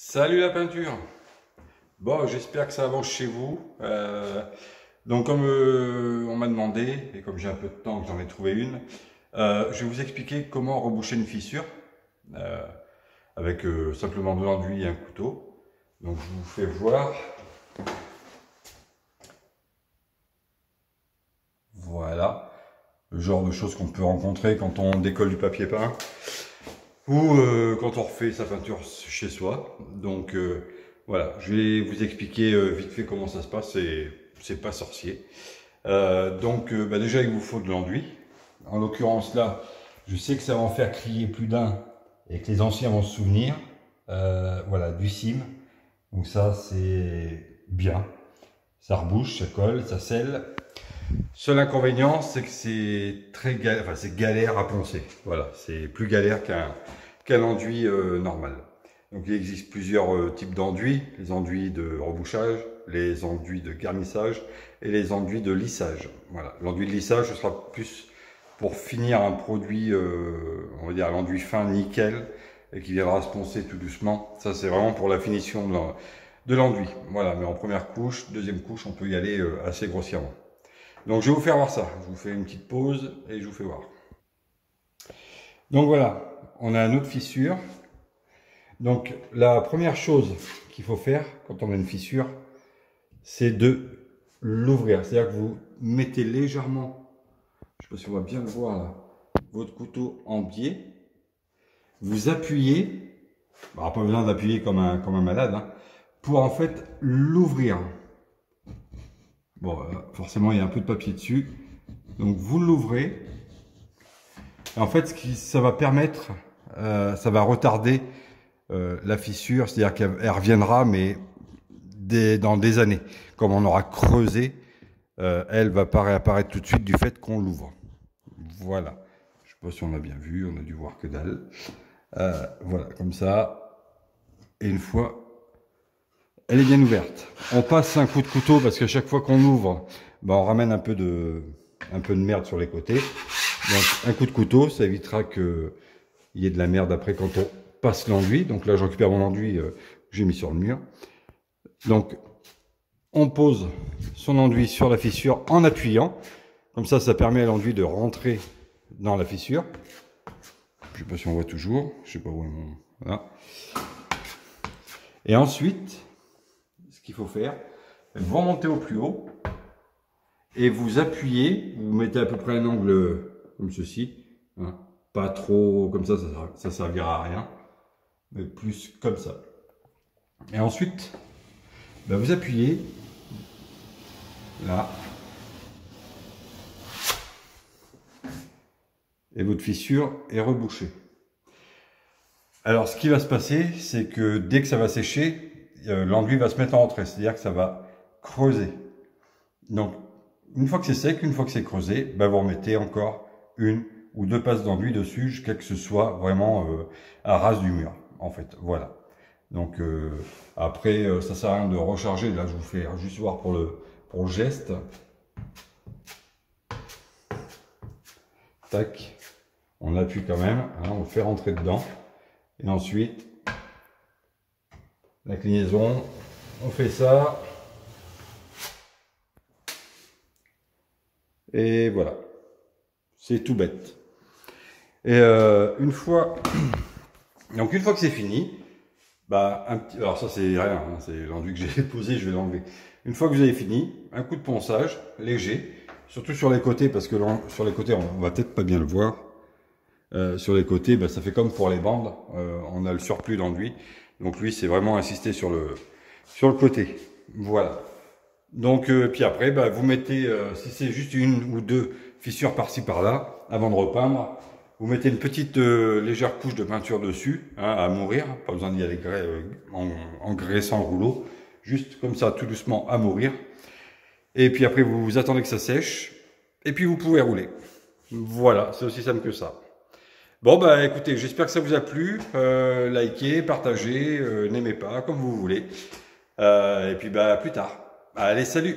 Salut la peinture. Bon, j'espère que ça avance chez vous. Donc comme on m'a demandé, et comme j'ai un peu de temps que j'en ai trouvé une, je vais vous expliquer comment reboucher une fissure euh, avec simplement de l'enduit et un couteau. Donc je vous fais voir. Voilà, le genre de choses qu'on peut rencontrer quand on décolle du papier peint ou quand on refait sa peinture chez soi. Donc voilà, je vais vous expliquer vite fait comment ça se passe, c'est pas sorcier. Déjà il vous faut de l'enduit. En l'occurrence là, je sais que ça va en faire crier plus d'un et que les anciens vont se souvenir. Voilà, du cime. Donc ça c'est bien. Ça rebouche, ça colle, ça scelle. Seul inconvénient, c'est que c'est très galère, enfin, c'est galère à poncer. Voilà, c'est plus galère qu'un enduit normal. Donc il existe plusieurs types d'enduits, les enduits de rebouchage, les enduits de garnissage et les enduits de lissage. Voilà, l'enduit de lissage, ce sera plus pour finir un produit, on va dire l'enduit fin nickel et qui viendra se poncer tout doucement. Ça c'est vraiment pour la finition de l'enduit. Voilà, mais en première couche, deuxième couche, on peut y aller assez grossièrement. Donc je vais vous faire voir ça, je vous fais une petite pause et je vous fais voir. Donc voilà, on a une autre fissure. Donc la première chose qu'il faut faire quand on a une fissure, c'est de l'ouvrir. C'est-à-dire que vous mettez légèrement, je ne sais pas si on va bien le voir là, votre couteau en biais. Vous appuyez, pas besoin d'appuyer comme un malade, hein, pour en fait l'ouvrir. Bon, forcément, il y a un peu de papier dessus. Donc, vous l'ouvrez. En fait, ça va permettre, ça va retarder la fissure. C'est-à-dire qu'elle reviendra, mais dans des années. Comme on aura creusé, elle va pas réapparaître tout de suite du fait qu'on l'ouvre. Voilà. Je sais pas si on a bien vu, on a dû voir que dalle. Voilà, comme ça. Et une fois... elle est bien ouverte. On passe un coup de couteau parce qu'à chaque fois qu'on ouvre, on ramène un peu de merde sur les côtés. Donc un coup de couteau, ça évitera qu'il y ait de la merde après quand on passe l'enduit. Donc là, je récupère mon enduit que j'ai mis sur le mur. Donc on pose son enduit sur la fissure en appuyant. Comme ça, ça permet à l'enduit de rentrer dans la fissure. Je sais pas si on voit toujours. Je sais pas où est mon... Voilà. Et ensuite... ce qu'il faut faire, vous remontez au plus haut et vous appuyez, vous mettez à peu près un angle comme ceci, hein, pas trop comme ça servira à rien, mais plus comme ça. Et ensuite, vous appuyez là et votre fissure est rebouchée. Alors ce qui va se passer, c'est que dès que ça va sécher, l'enduit va se mettre en retrait, c'est-à-dire que ça va creuser. Donc, une fois que c'est sec, une fois que c'est creusé, vous remettez encore une ou deux passes d'enduit dessus, jusqu'à que ce soit vraiment à ras du mur, en fait. Voilà. Donc, après, ça sert à rien de recharger. Là, je vous fais juste voir pour le geste. Tac. On appuie quand même, hein, on le fait rentrer dedans. Et ensuite... l'inclinaison, on fait ça. Et voilà. C'est tout bête. Et une fois que c'est fini, alors ça c'est rien, hein, c'est l'enduit que j'ai posé, je vais l'enlever. Une fois que vous avez fini, un coup de ponçage léger, surtout sur les côtés, parce que sur les côtés, on va peut-être pas bien le voir. Sur les côtés, ça fait comme pour les bandes, on a le surplus d'enduit. Donc lui, c'est vraiment insister sur le côté. Voilà. Donc, puis après, vous mettez, si c'est juste une ou deux fissures par-ci par-là, avant de repeindre, vous mettez une petite légère couche de peinture dessus, hein, à mourir. Pas besoin d'y aller en graissant le rouleau. Juste comme ça, tout doucement, à mourir. Et puis après, vous attendez que ça sèche. Et puis vous pouvez rouler. Voilà, c'est aussi simple que ça. Bon, écoutez, j'espère que ça vous a plu. Likez, partagez, n'aimez pas, comme vous voulez. Et puis, plus tard. Allez, salut!